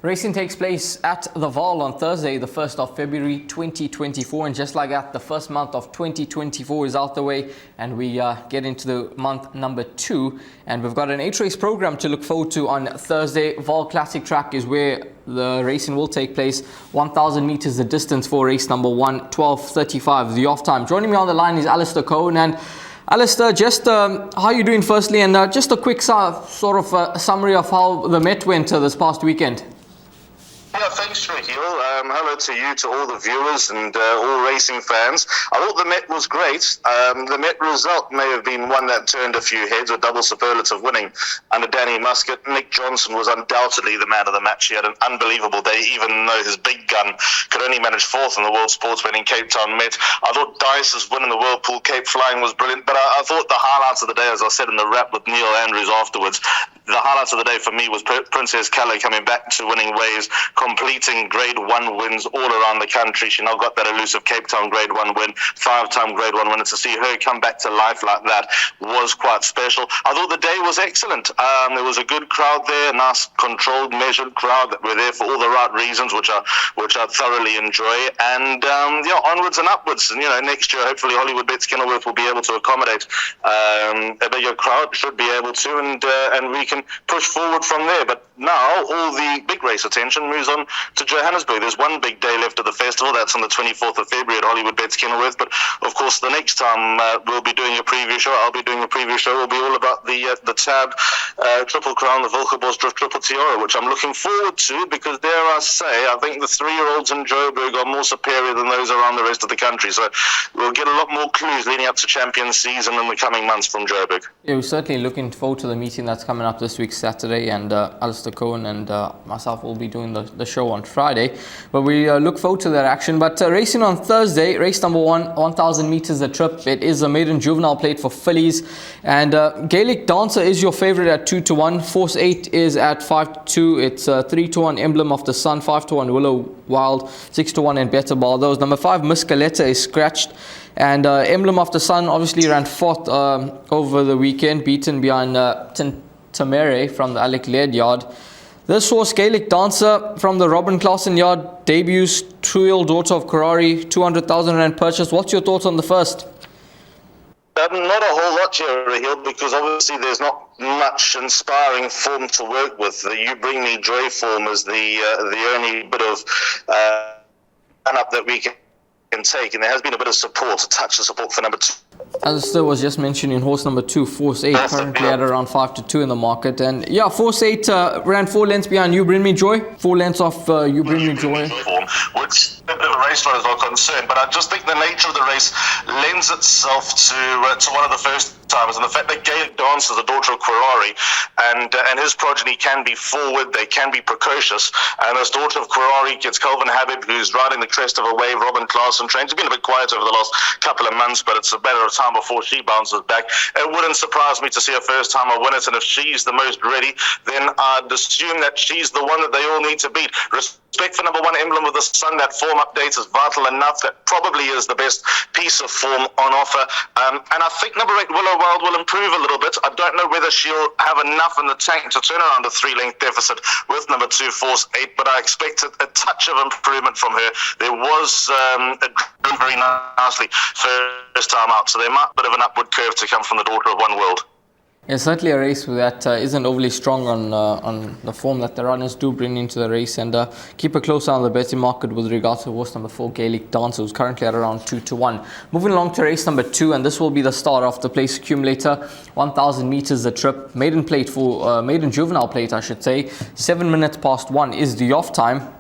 Racing takes place at the Vaal on Thursday, the 1st of February 2024, and just like that, the first month of 2024 is out the way, and we get into the month number 2, and we've got an 8-race program to look forward to on Thursday. Vaal Classic Track is where the racing will take place. 1,000 meters the distance for race number 1, 12:35 the off time. Joining me on the line is Alistair Cohen, and Alistair, just how are you doing firstly, and just a quick sort of summary of how the Met went this past weekend. Yeah, thanks, Raheel. Hello to you, to all the viewers and all racing fans. I thought the Met was great. The Met result may have been one that turned a few heads, with double superlative winning under Danny Muscat. Nick Johnson was undoubtedly the man of the match. He had an unbelievable day, even though his big gun could only manage 4th in the World Sportsman in Cape Town Met. I thought Dice's win in the Whirlpool Cape Flying was brilliant, but I thought the highlights of the day, as I said in the wrap with Neil Andrews afterwards, the highlights of the day for me was Princess Calais coming back to winning ways, completing Grade 1 wins all around the country. She now got that elusive Cape Town Grade 1 win, 5-time Grade 1 winner. To see her come back to life like that was quite special. I thought the day was excellent. There was a good crowd there, a nice, controlled, measured crowd that were there for all the right reasons, which I thoroughly enjoy. And onwards and upwards. And next year, hopefully, Hollywoodbets Kenilworth will be able to accommodate a bigger crowd. Should be able to, and we can push forward from there. But now all the big race attention moves on to Johannesburg. There's one big day left of the festival. That's on the 24th of February at Hollywoodbets Kenilworth. But of course, the next time we'll be doing a preview show, I'll be doing a preview show, will be all about the Tab Triple Crown, the Wilgerbos Drift Triple Tiara, which I'm looking forward to, because dare I say, I think the 3-year-olds in Joburg are more superior than those around the rest of the country. So we'll get a lot more clues leading up to champion season in the coming months from Joburg. Yeah, we're certainly looking forward to the meeting that's coming up this week, Saturday, and Alistair Cohen and myself will be doing the show on Friday. But we look forward to that action. But racing on Thursday, race number 1, 1,000 meters the trip. It is a maiden juvenile plate for fillies, and Gaelic Dancer is your favorite at 2-1. Force 8 is at 5-2. It's 3-1 Emblem of the Sun, 5-1 Willow Wild, 6-1 and Better Ball. Those number 5 Muscaletta is scratched. And Emblem of the Sun obviously ran 4th over the weekend, beaten behind Tamere from the Alec Laird yard. This horse, Gaelic Dancer, from the Robin Clausen yard, debuts, 2-year-old daughter of Karari, 200,000 rand purchase. What's your thoughts on the first? Not a whole lot here, Raheel, because obviously there's not much inspiring form to work with. The You Bring Me Joy form is the only bit of run-up that we can take, and there has been a bit of support, a touch of support for number 2. Alistair was just mentioning horse number 2, Force 8, currently at around 5-2 in the market. And yeah, Force 8 ran 4 lengths behind You Bring Me Joy, 4 lengths off You Bring Me Joy. Which race riders are concerned, but I just think the nature of the race lends itself to one of the first timers, and the fact that Gaelic Dancer is the daughter of Karari, and his progeny can be forward, they can be precocious, and this daughter of Karari gets Calvin Habib, who's riding the crest of a wave. Robin Clausen trains. He's been a bit quiet over the last couple of months, but it's a matter of time before she bounces back. It wouldn't surprise me to see a first-timer win it, and if she's the most ready, then I'd assume that she's the one that they all need to beat. Respect for number 1, Emblem of the Sun. That form update is vital enough. That probably is the best piece of form on offer. And I think number 8, Willow Wild, will improve a little bit. I don't know whether she'll have enough in the tank to turn around a 3-length deficit with number 2, Force 8, but I expect a touch of improvement from her. There was it grew very nicely first time out, so there might be a bit of an upward curve to come from the daughter of One World. Yeah, certainly a race that isn't overly strong on the form that the runners do bring into the race, and keep a close eye on the betting market with regards to horse number 4, Gaelic Dancer, who's currently at around 2-1. Moving along to race number 2, and this will be the start of the place accumulator. 1,000 meters the trip, maiden plate for maiden juvenile plate, I should say. 7 minutes past 1 is the off time.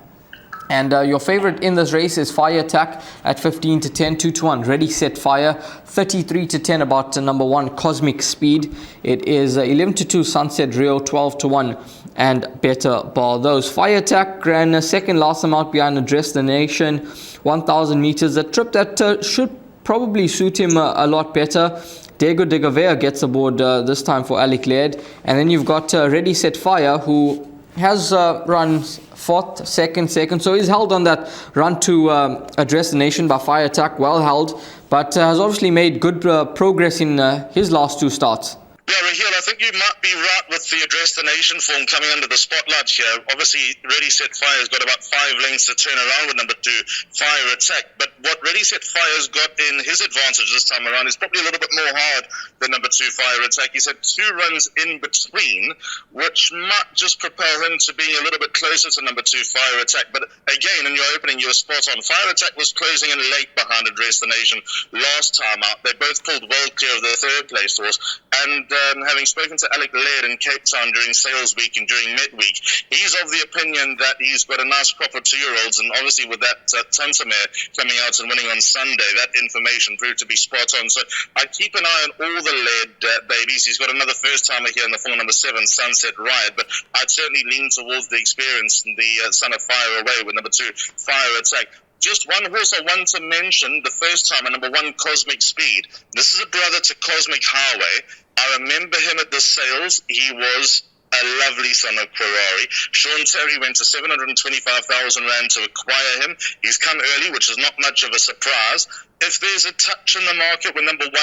And your favorite in this race is Fire Attack at 15-10, 2-1 Ready Set Fire, 33-10 about number 1 Cosmic Speed. It is 11-2 Sunset Rio, 12-1 and Better Ball. Those Fire Attack ran second last time out behind Address the Nation, 1,000 meters. A trip that should probably suit him a lot better. Diego de Gavea gets aboard this time for Alec Laird. And then you've got Ready Set Fire, who has run 4th, 2nd, so he's held on that run to Address the Nation by Fire Attack, well held, but has obviously made good progress in his last 2 starts. Yeah, Raheel, I think you might be right with the Address the Nation form coming under the spotlight here. Obviously, Ready Set Fire's got about 5 lengths to turn around with number 2, Fire Attack. But what Ready Set Fire's got in his advantage this time around is probably a little bit more hard than number 2, Fire Attack. He's had 2 runs in between, which might just propel him to being a little bit closer to number 2, Fire Attack. But again, in your opening, you were spot on. Fire Attack was closing in late behind Address the Nation last time out. They both pulled well clear of the third place horse. And having spoken to Alec Laird in Cape Town during sales week and during midweek, he's of the opinion that he's got a nice crop of 2-year-olds, and obviously with that Tantamere coming out and winning on Sunday, that information proved to be spot on. So I'd keep an eye on all the Laird babies. He's got another first-timer here in the form number 7, Sunset Riot, but I'd certainly lean towards the experience and the Son of Fire away with number 2, Fire Attack. Just one horse I want to mention, the first time, number 1, Cosmic Speed. This is a brother to Cosmic Highway. I remember him at the sales. He was a lovely son of Ferrari. Sean Terry went to 725,000 Rand to acquire him. He's come early, which is not much of a surprise. If there's a touch in the market with number 1,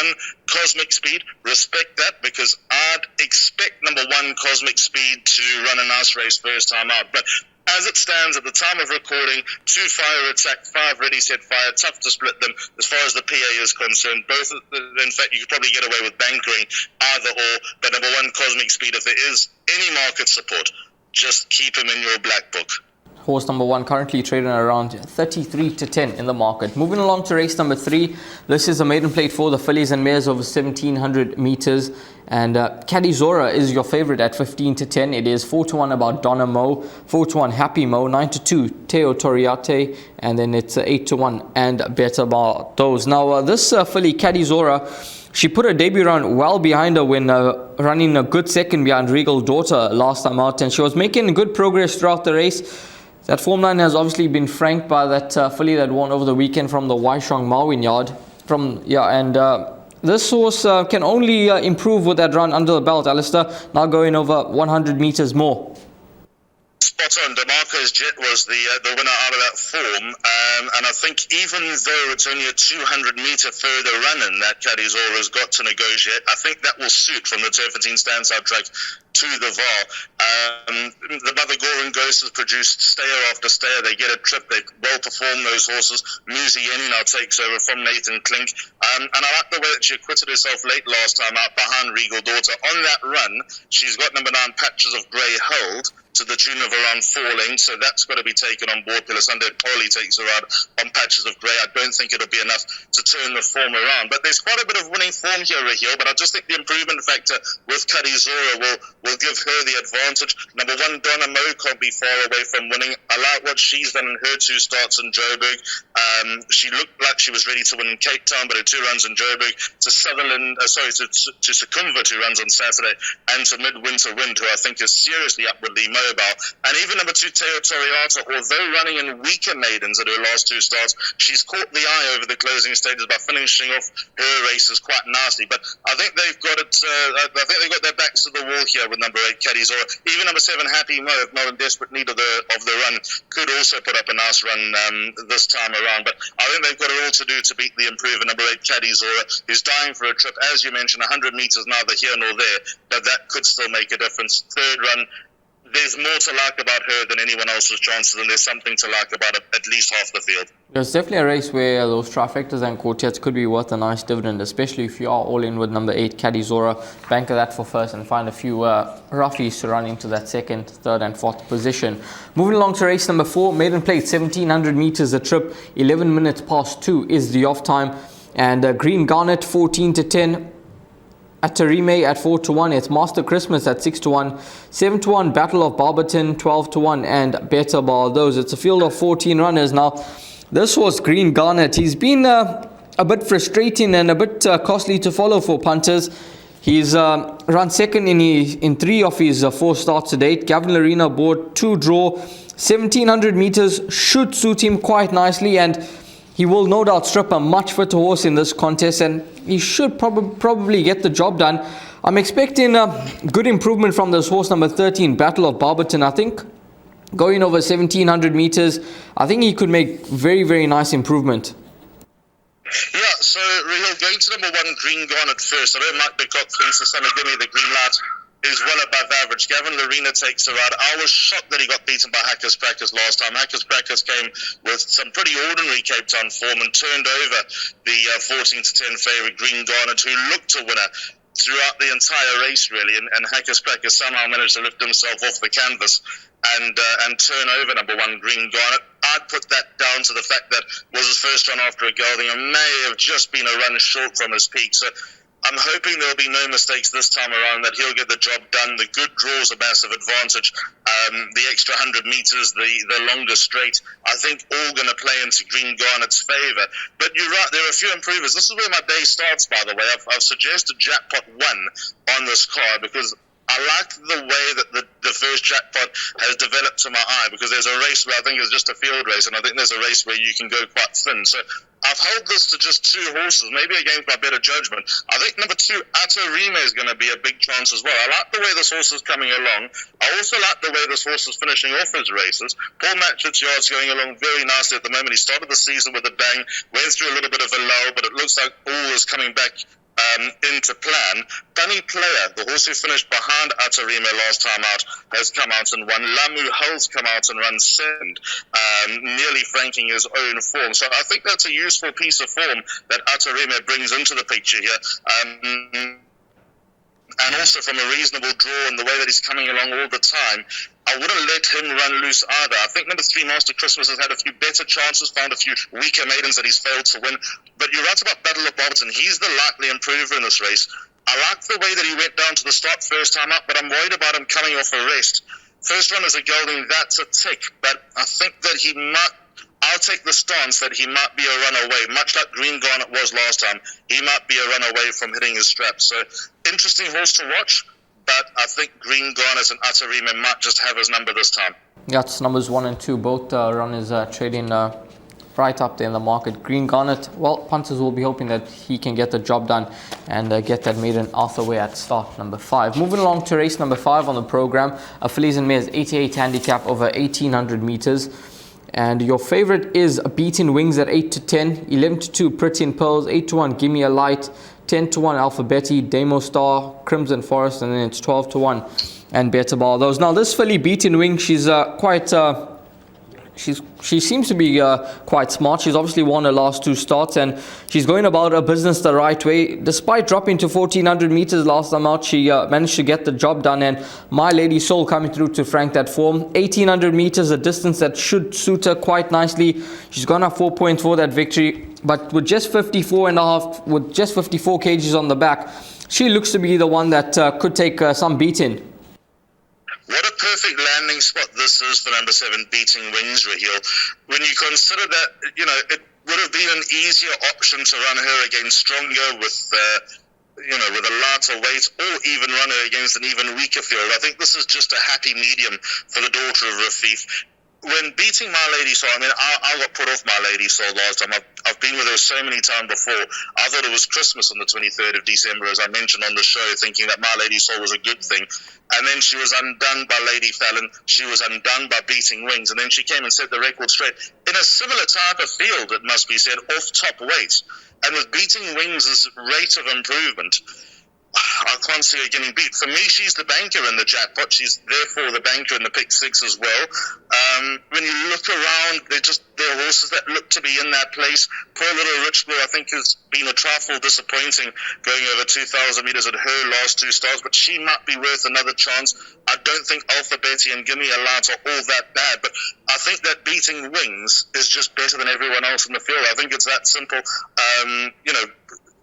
Cosmic Speed, respect that, because I'd expect number 1, Cosmic Speed to run a nice race first time out. But as it stands at the time of recording, 2 Fire Attack, 5 Ready Set Fire. Tough to split them as far as the PA is concerned. Both, in fact, you could probably get away with bankering either or. But number 1, Cosmic Speed, if there is any market support, just keep him in your black book. Horse number 1 currently trading around 33 to 10 in the market. Moving along to race number 3. This is a maiden plate for the fillies and mares over 1700 meters. And Caddy Zora is your favorite at 15 to 10. It is 4 to 1 about Donna Mo, 4 to 1 Happy Mo, 9 to 2 Teo Toriate, and then it's 8 to 1 and Better Bar those. Now this filly Caddy Zora, she put her debut run well behind her when running a good second behind Regal Daughter last time out, and she was making good progress throughout the race. That form line has obviously been franked by that filly that won over the weekend from the Waishong Marwin yard. This horse can only improve with that run under the belt, Alistair, now going over 100 meters more. Spot on. DeMarco's Jet was the winner out of that form, and I think even though it's only a 200-meter further run-in that Caddy Zora's got to negotiate, I think that will suit from the Turfentine Standside track to the Vaal. The Mother Goring Ghost has produced stayer after stayer. They get a trip. They well perform, those horses. Muzieni now takes over from Nathan Klink. And I like the way that she acquitted herself late last time out behind Regal Daughter. On that run, she's got number 9, Patches of Grey held to the tune of around 4 lengths, so that's got to be taken on board. Pilasande Polly takes her out on Patches of Grey. I don't think it'll be enough to turn the form around, but there's quite a bit of winning form here, Raheel, but I just think the improvement factor with Caddy Zora will give her the advantage. Number 1, Donna Mo can't be far away from winning. I like what she's done in her 2 starts in Joburg. She looked like she was ready to win in Cape Town, but her 2 runs in Joburg to to Secumva 2 runs on Saturday, and to Midwinter Wind, who I think is seriously upwardly mobile. And even number 2, Teo Toriata, although running in weaker maidens at her last 2 starts, she's caught the eye over the closing stages by finishing off her races quite nicely. But I think they've got it. I think they've got their backs to the wall here with number 8, Caddy Zora. Even number 7, Happy Mo, if not in desperate need of the run, could also put up a nice run this time around. But I think they've got it all to do to beat the improver number 8, Caddy Zora, who's dying for a trip. As you mentioned, 100 meters neither here nor there, but that could still make a difference. Third run, there's more to like about her than anyone else's chances, and there's something to like about at least half the field. There's definitely a race where those trifectas and quartets could be worth a nice dividend, especially if you are all in with number 8, Caddy Zora. Banker that for first and find a few roughies to run into that second, third and fourth position. Moving along to race number 4, maiden plate, 1700 meters a trip, 11 minutes past 2 is the off time, and Green Garnet 14 to 10. At Tarime at 4 to 1, it's Master Christmas at 6 to 1, 7 to 1, Battle of Barberton 12 to 1, and Better Bar those. It's a field of 14 runners. Now, this horse, Green Garnet, he's been a bit frustrating and a bit costly to follow for punters. He's run second in 3 of his 4 starts to date. Gavin Larina aboard 2 draw, 1700 meters should suit him quite nicely, and he will no doubt strip a much fitter horse in this contest, and he should probably get the job done. I'm expecting a good improvement from this horse, number 13, Battle of Barberton. I think going over 1700 meters, I think he could make very, very nice improvement. Yeah, so Raheel, going to number 1, Green Garnet first. I know Mike Becock thinks the son of Gimme, the green light, is well above average. Gavin Lorena takes a ride. I was shocked that he got beaten by Hackers Practice last time. Hackers Practice came with some pretty ordinary Cape Town form and turned over the 14-10 favourite Green Garnet, who looked a winner throughout the entire race, really, and Hackers Practice somehow managed to lift himself off the canvas and turn over number 1, Green Garnet. I'd put that down to the fact that was his first run after a gelding and may have just been a run short from his peak. So I'm hoping there'll be no mistakes this time around, that he'll get the job done. The good draws a massive advantage. The extra 100 metres, the longer straight, I think all going to play into Green Garnet's favour. But you're right, there are a few improvers. This is where my day starts, by the way. I've suggested Jackpot 1 on this card because I like the way that the first Jackpot has developed to my eye, because there's a race where I think it's just a field race, and I think there's a race where you can go quite thin. So I've held this to just 2 horses, maybe against my better judgment. I think number 2, Atarime, is going to be a big chance as well. I like the way this horse is coming along. I also like the way this horse is finishing off his races. Paul Matchett's Yard's going along very nicely at the moment. He started the season with a bang, went through a little bit of a lull, but it looks like all is coming back into plan. Bunny Player, the horse who finished behind Atarime last time out, has come out and won. Lamu Hull's come out and run second, nearly franking his own form. So I think that's a useful piece of form that Atarime brings into the picture here. And also from a reasonable draw and the way that he's coming along all the time, I wouldn't let him run loose either. I think number 3, Master Christmas, has had a few better chances, found a few weaker maidens that he's failed to win. But you're right about Battle of Barberton. He's the likely improver in this race. I like the way that he went down to the start first time up, but I'm worried about him coming off a rest. First run as a gelding, that's a tick, but I think that he might... I'll take the stance that he might be a runaway, much like Green Garnet was last time. He might be a runaway from hitting his strap. So, interesting horse to watch, but I think Green Garnet and Atarime might just have his number this time. Yeah, it's numbers 1 and 2. Both runners trading right up there in the market. Green Garnet, well, punters will be hoping that he can get the job done and get that maiden out the way at start number 5. Moving along to race number 5 on the program, a Fillies and Mares 88 handicap over 1800 meters. And your favorite is Beating Wings at 8-10, 11-2 Pretty and Pearls, 8-1 Gimme a Light, 10-1 Alphabetti, Demo Star, Crimson Forest, and then it's 12-1 and Better Bar. Those now this filly Beating Wings, she's quite she seems to be quite smart. She's obviously won her last 2 starts and she's going about her business the right way. Despite dropping to 1400 meters last time out, she managed to get the job done, and My Lady Soul coming through to frank that form. 1800 meters, a distance that should suit her quite nicely. She's gone up 4 points for that victory, but with just 54 kgs on the back, she looks to be the one that could take some beating. What a perfect landing spot this is for number 7, Beating Wings, Raheel. When you consider that, it would have been an easier option to run her against stronger with a lighter weight, or even run her against an even weaker field. I think this is just a happy medium for the daughter of Rafif. When beating My Lady Soul, I got put off My Lady Soul last time. I've been with her so many times before. I thought it was Christmas on the 23rd of December, as I mentioned on the show, thinking that My Lady Soul was a good thing. And then she was undone by Lady Fallon. She was undone by Beating Wings. And then she came and set the record straight. In a similar type of field, it must be said, off top weight. And with Beating Wings' rate of improvement, I can't see her getting beat. For me, she's the banker in the jackpot. She's therefore the banker in the pick 6 as well. When you look around, they're horses that look to be in that place. Poor little Rich Blue, I think, has been a trifle disappointing going over 2,000 metres at her last 2 starts, but she might be worth another chance. I don't think Alphabetti and Gimme a Light are all that bad, but I think that Beating Wings is just better than everyone else in the field. I think it's that simple.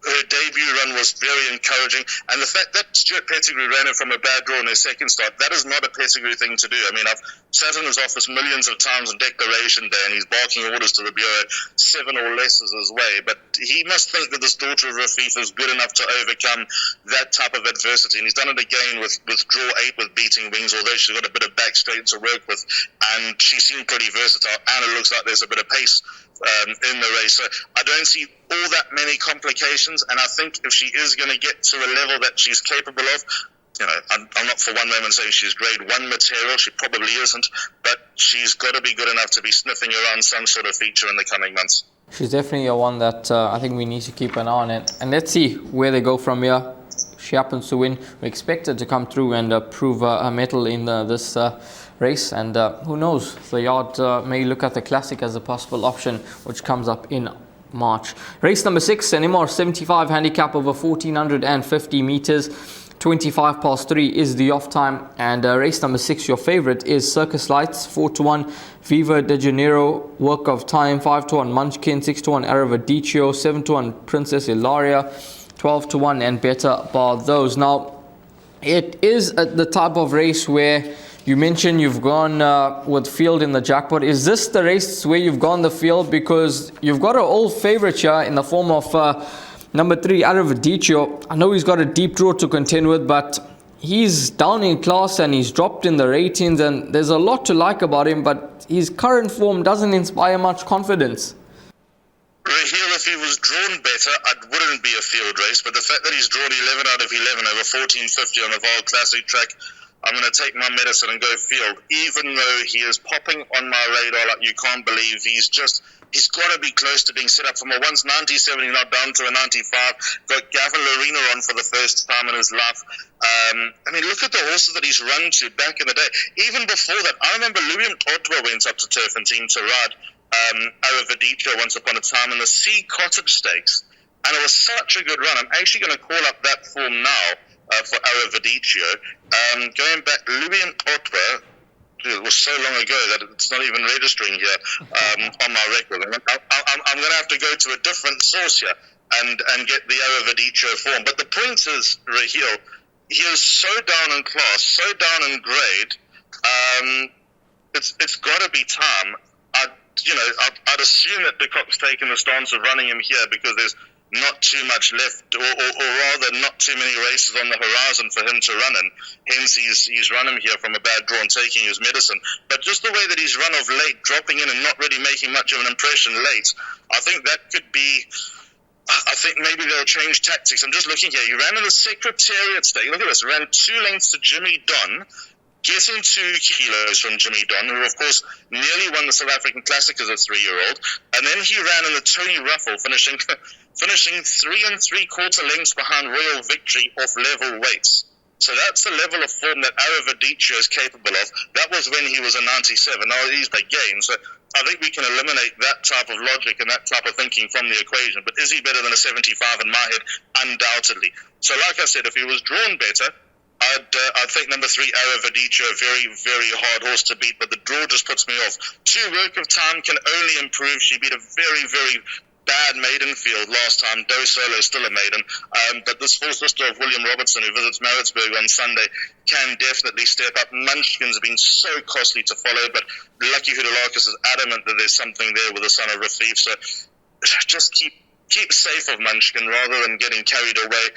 Her debut run was very encouraging, and the fact that Stuart Pettigrew ran her from a bad draw in her second start, that is not a Pettigrew thing to do. I've sat in his office millions of times on Declaration Day, and he's barking orders to the Bureau 7 or less is his way, but he must think that this daughter of Rafif is good enough to overcome that type of adversity, and he's done it again with draw 8 with Beating Wings, although she's got a bit of back straight to work with, and she seemed pretty versatile, and it looks like there's a bit of pace in the race. So I don't see all that many complications, and I think if she is going to get to a level that she's capable of, I'm not for one moment saying she's grade 1 material, she probably isn't, but she's got to be good enough to be sniffing around some sort of feature in the coming months. She's definitely a one that I think we need to keep an eye on it. And let's see where they go from here. She happens to win. We expect her to come through and prove her mettle in this race. And who knows, the yard may look at the Classic as a possible option, which comes up in March. Race number 6, an MR 75 handicap over 1450 meters. 25 past 3 is the off time. And race number 6, your favorite, is Circus Lights, 4-1 Viva de Janeiro, Work of Time, 5-1 Munchkin, 6-1 Aravadicio, 7-1 Princess Ilaria, 12-1 and better bar those. Now, it is the type of race where you mentioned you've gone with field in the jackpot. Is this the race where you've gone the field? Because you've got an old favorite here in the form of number 3, Aravadicio. I know he's got a deep draw to contend with, but he's down in class and he's dropped in the ratings, and there's a lot to like about him, but his current form doesn't inspire much confidence. Raheel, if he was drawn better, it wouldn't be a field race, but the fact that he's drawn 11 out of 11 over 1450 on the Vaal Classic track, I'm going to take my medicine and go field, even though he is popping on my radar like you can't believe. He's got to be close to being set up from a once 97, he's now down to a 95. Got Gavin Lorena on for the first time in his life. I mean, look at the horses that he's run to back in the day. Even before that, I remember Louis Otwa went up to Turfentine to ride Aravadicio once upon a time in the Sea Cottage Stakes, and it was such a good run. I'm actually going to call up that form now for Aravadicio. Going back, Louis and Otwa, it was so long ago that it's not even registering here on my record. I'm going to have to go to a different source here and get the Aravadicio form. But the point is, Raheel, he is so down in class, so down in grade. It's got to be time. I'd assume that De Kock's taken the stance of running him here because there's not too much left, or rather not too many races on the horizon for him to run in. Hence, he's run him here from a bad draw and taking his medicine. But just the way that he's run of late, dropping in and not really making much of an impression late, I think that could be... I think maybe they'll change tactics. I'm just looking here. He ran in the Secretariat stake. Look at this. Ran 2 lengths to Jimmy Don, getting 2 kilos from Jimmy Don, who of course nearly won the South African Classic as a 3-year-old. And then he ran in the Tony Ruffle, finishing 3 3/4 lengths behind Royal Victory off level weights. So that's the level of form that Aravadicio is capable of. That was when he was a 97. Now he's by gain. So I think we can eliminate that type of logic and that type of thinking from the equation. But is he better than a 75 in my head? Undoubtedly. So like I said, if he was drawn better, I'd think number 3, Aravadicio, a very, very hard horse to beat, but the draw just puts me off. 2 Work of Time can only improve. She beat a very, very bad maiden field last time. Do Solo is still a maiden. But this full sister of William Robertson, who visits Maritzburg on Sunday, can definitely step up. Munchkins have been so costly to follow, but Lucky Hudolakis is adamant that there's something there with the son of Rafif. So just keep safe of Munchkin rather than getting carried away.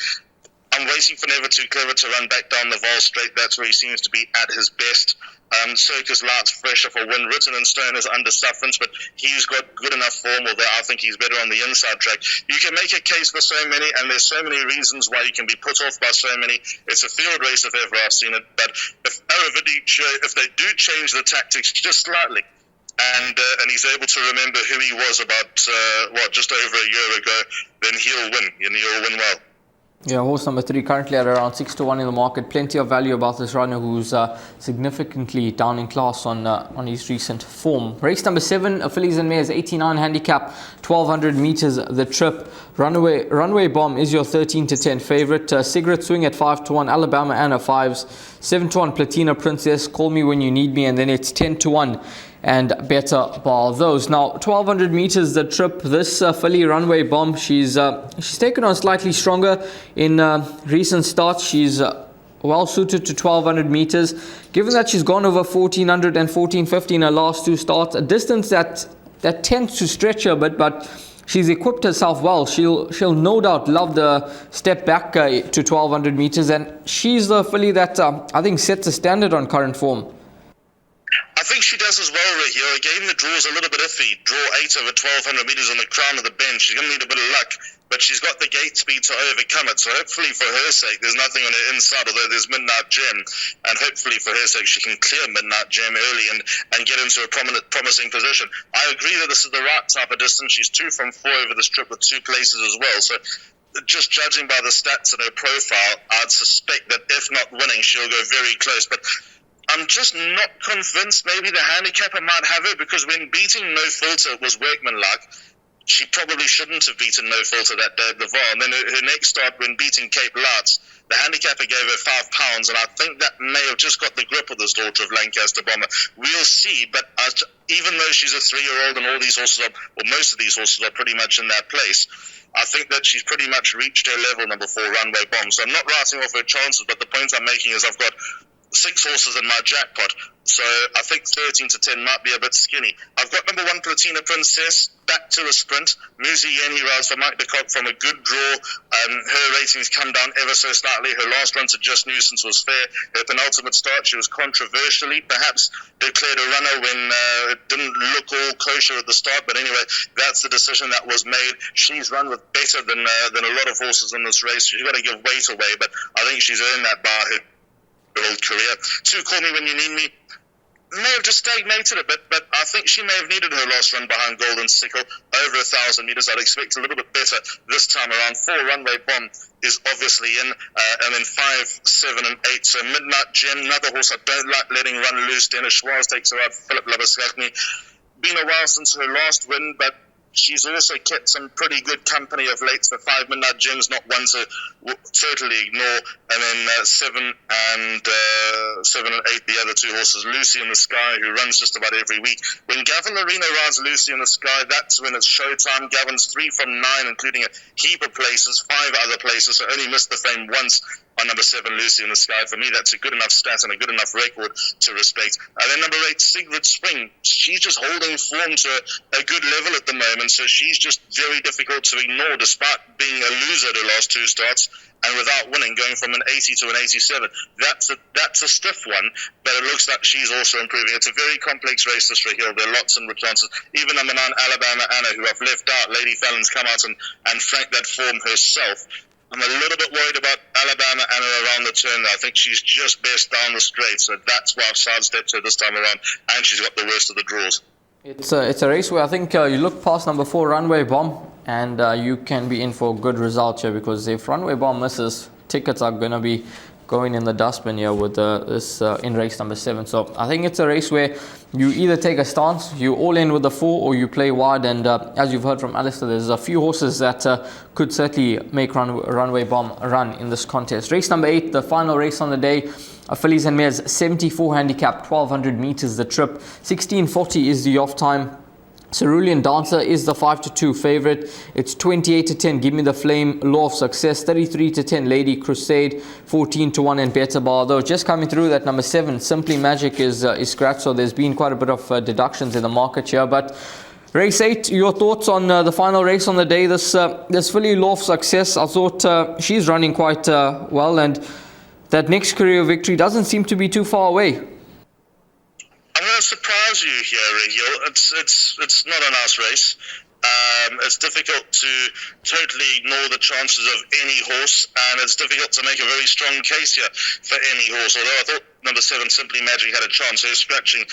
I'm waiting for Never Too Clever to run back down the Vaal straight. That's where he seems to be at his best. Circus Lights fresher for win. Written in Stone is under sufferance, but he's got good enough form, although I think he's better on the inside track. You can make a case for so many, and there's so many reasons why you can be put off by so many. It's a field race if ever I've seen it, but if Aravadicio, if they do change the tactics just slightly, and he's able to remember who he was about, just over a year ago, then he'll win, and he'll win well. Yeah, horse number 3 currently at around 6-1 in the market. Plenty of value about this runner who's significantly down in class on his recent form. Race number 7, fillies and mares, 89 handicap, 1200 meters the trip. Runway Bomb is your 13-10 favorite. Cigarette Swing at 5-1, Alabama Anna 5s, 7-1 Platina Princess, Call Me When You Need Me, and then it's 10-1 and better bar those. Now 1200 meters the trip. This filly Runway Bomb, she's taken on slightly stronger in recent starts. She's well suited to 1200 meters, given that she's gone over 1400 and 1450 in her last 2 starts, a distance that tends to stretch her a bit, but she's equipped herself well. She'll no doubt love the step back to 1200 meters, and she's the filly that I think sets a standard on current form. I think she does as well, Raheel. Again, the draw is a little bit iffy. Draw 8 over 1200 metres on the crown of the bench. She's going to need a bit of luck. but she's got the gate speed to overcome it. So hopefully for her sake, there's nothing on her inside, although there's Midnight Gem, and hopefully for her sake, she can clear Midnight Gem early and get into a promising position. I agree that this is the right type of distance. She's 2 from 4 over the strip with 2 places as well. So just judging by the stats and her profile, I'd suspect that if not winning, she'll go very close. But I'm just not convinced. Maybe the handicapper might have her, because when beating No Filter was workmanlike, she probably shouldn't have beaten No Filter that day at the Vaal. And then her next start, when beating Cape Lights, the handicapper gave her £5, and I think that may have just got the grip of this daughter of Lancaster Bomber. We'll see, but even though she's a 3-year-old and all these horses are, or most of these horses are pretty much in that place, I think that she's pretty much reached her level, number 4, Runway Bomb. So I'm not writing off her chances, but the point I'm making is I've got 6 horses in my jackpot, so I think 13 to 10 might be a bit skinny. I've got number 1, Platina Princess, back to a sprint. Muzi Yen, he rides for Mike de Kock from a good draw. Her ratings come down ever so slightly. Her last run to Just Nuisance was fair. Her penultimate start, she was controversially perhaps declared a runner when it didn't look all kosher at the start, but anyway, that's the decision that was made. She's run with better than a lot of horses in this race. You've got to give weight away, but I think she's earned that by her old career. 2, Call Me When You Need Me, may have just stagnated a bit, but I think she may have needed her last run behind Golden Sickle over 1,000 metres. I'd expect a little bit better this time around. 4, Runway Bomb is obviously in, and then 5, 7 and 8. So Midnight Gem, another horse I don't like letting run loose. Dennis Schwarz takes her out. Philip Labuschagne. Been a while since her last win, but she's also kept some pretty good company of late. The 5, Midnight Gem's not one to totally ignore. And then 7 and 8, the other 2 horses, Lucy in the Sky, who runs just about every week. When Gavin Lorena rides Lucy in the Sky, that's when it's showtime. Gavin's 3 from 9, including a heap of places, 5 other places, so only missed the fame once on number 7, Lucy in the Sky. For me, that's a good enough stat and a good enough record to respect. And then number 8, Sigrid Spring. She's just holding form to a good level at the moment, so she's just very difficult to ignore, despite being a loser at her last 2 starts, and without winning, going from an 80 to an 87. That's a stiff one, but it looks like she's also improving. It's a very complex race, this Hill. There are lots of chances. Even number 9, Alabama Anna, who I've left out. Lady Fallon's come out and franked that form herself. I'm a little bit worried about Alabama Anna around the turn. I think she's just best down the straight, so that's why I've sidestepped her this time around, and she's got the worst of the draws. It's a race where I think you look past number 4, Runway Bomb, and you can be in for a good result here, because if Runway Bomb misses, tickets are going to be going in the dustbin here with this in race number 7. So I think it's a race where you either take a stance, you all in with the 4, or you play wide. And as you've heard from Alistair, there's a few horses that could certainly make Runway Bomb run in this contest. Race number 8, the final race on the day. Fillies and Mares, 74 handicap, 1200 meters the trip, 1640 is the off time. Cerulean Dancer is the 5-2 favorite. It's 28-10 Give Me the Flame, Law of Success, 33-10 Lady Crusade, 14-1 and Better Bar. Though just coming through that number 7, Simply Magic is scratched, so there's been quite a bit of deductions in the market here. But race 8, your thoughts on the final race on the day? This filly, Law of Success, I thought she's running quite well, and that next career victory doesn't seem to be too far away. I'm going to surprise you here, Raheel. It's not a nice race. It's difficult to totally ignore the chances of any horse, and it's difficult to make a very strong case here for any horse. Although I thought number 7, Simply Magic, had a chance. Her scratching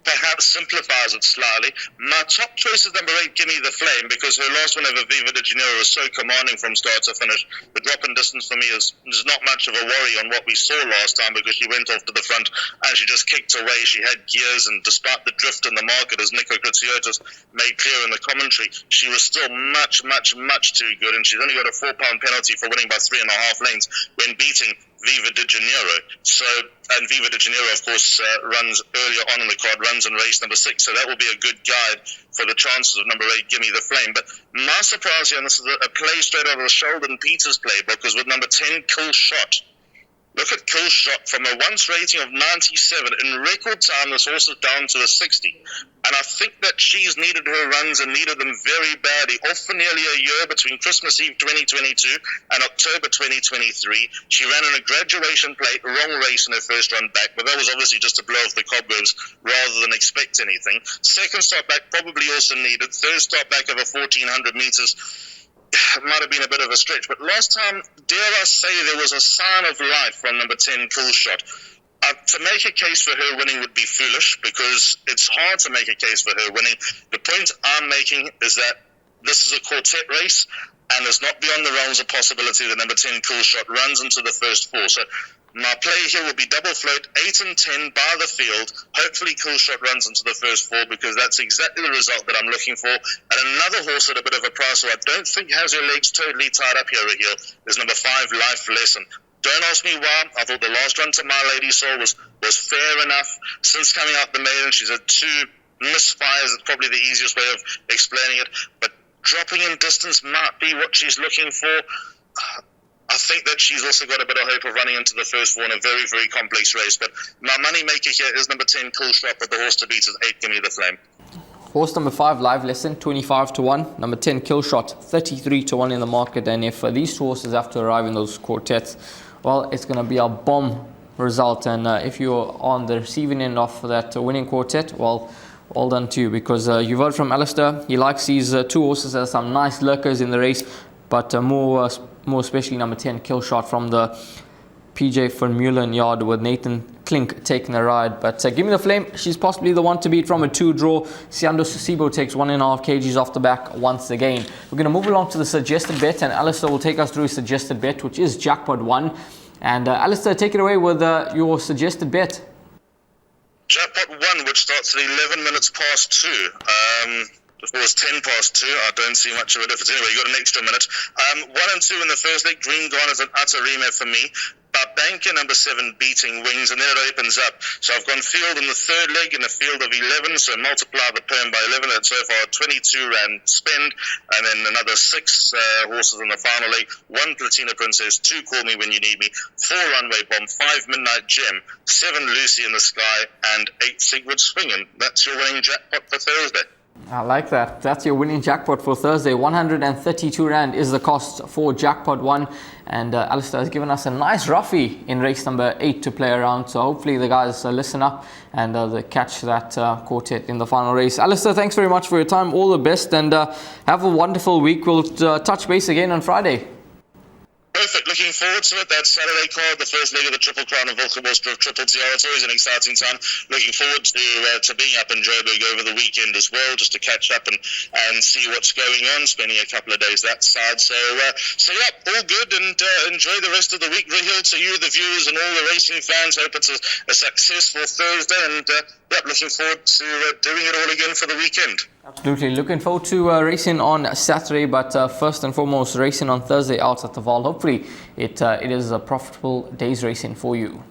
perhaps simplifies it slightly. My top choice is number 8, Give Me the Flame, because her last win over Viva de Janeiro was so commanding from start to finish. The drop in distance for me is not much of a worry on what we saw last time, because she went off to the front and she just kicked away. She had gears, and despite the drift in the market, as Nico Graziotis made clear in the commentary, she was still much too good, and she's only got a £4 penalty for winning by 3.5 lengths when beating Viva de Janeiro. So, and Viva de Janeiro, of course, runs earlier on in the card, runs in race number 6, so that will be a good guide for the chances of number 8, Give Me the Flame. But my surprise here, and this is a play straight out of the Sheldon Peters playbook, is with number 10, Kill Shot. Look at Kill Shot, from a once rating of 97. In record time, this horse is down to a 60. And I think that she's needed her runs, and needed them very badly. Off for nearly a year between Christmas Eve 2022 and October 2023. She ran in a graduation plate, wrong race in her first run back, but that was obviously just to blow off the cobwebs rather than expect anything. Second start back, probably also needed. Third start back over 1,400 meters. might have been a bit of a stretch, but last time, dare I say, there was a sign of life from number 10, Cool Shot. To make a case for her winning would be foolish, because it's hard to make a case for her winning. The point I'm making is that this is a quartet race, and it's not beyond the realms of possibility that number 10, Cool Shot, runs into the first four. So my play here will be double float, 8 and 10 by the field. Hopefully Cool Shot runs into the first four, because that's exactly the result that I'm looking for. And another horse at a bit of a price who I don't think has her legs totally tied up here, Raheel, is number 5, Life Lesson. Don't ask me why. I thought the last run to My Lady Soul was fair enough. Since coming out the maiden, she's had 2 misfires. It's probably the easiest way of explaining it. But dropping in distance might be what she's looking for. I think that she's also got a bit of hope of running into the first four in a very, very complex race. But my money maker here is number 10, Cool Shot, but the horse to beat is 8, Give Me the Flame. Horse number 5, Live Lesson, 25 to 1. Number 10, Kill Shot, 33 to 1 in the market. And if these two horses have to arrive in those quartets, well, it's going to be a bomb result. And if you're on the receiving end of that winning quartet, well done to you, because you've heard from Alistair. He likes these 2 horses as some nice lurkers in the race, but more especially number 10, Kill Shot from the PJ van Meulen yard with Nathan Klink taking a ride. But Give Me the Flame, she's possibly the one to beat from a 2 draw. Siando Sasibo takes 1.5 kgs off the back once again. We're going to move along to the suggested bet, and Alistair will take us through his suggested bet, which is Jackpot 1. And Alistair, take it away with your suggested bet. Jackpot 1, which starts at 11 minutes past 2. If it was 10 past 2, I don't see much of a difference. Anyway, you got an extra minute. 1 and 2 in the first leg. Green Gone is an utter remake for me. But banker number 7, Beating Wings, and then it opens up. So I've gone field in the third leg in a field of 11, so multiply the perm by 11, and so far 22 rand spend, and then another 6 horses in the final leg. 1 Platina Princess, 2 Call Me When You Need Me, 4 Runway Bomb, 5 Midnight Gem, 7 Lucy in the Sky, and 8 Sigurd Swingen. That's your winning jackpot for Thursday. I like that. That's your winning jackpot for Thursday. 132 rand is the cost for Jackpot 1. And Alistair has given us a nice roughie in race number 8 to play around. So hopefully the guys listen up and they catch that quartet in the final race. Alistair, thanks very much for your time. All the best, and have a wonderful week. We'll touch base again on Friday. Perfect. Looking forward to it. That Saturday card, the first leg of the Triple Crown of Hollywoodbets Triple TR. It's always an exciting time. Looking forward to being up in Joburg over the weekend as well, just to catch up and see what's going on. Spending a couple of days that side. So yeah, all good, and enjoy the rest of the week. Raheel, to you, the viewers, and all the racing fans. Hope it's a successful Thursday, and looking forward to doing it all again for the weekend. Absolutely. Looking forward to racing on Saturday, but first and foremost, racing on Thursday out at the Vaal. Hopefully, it is a profitable day's racing for you.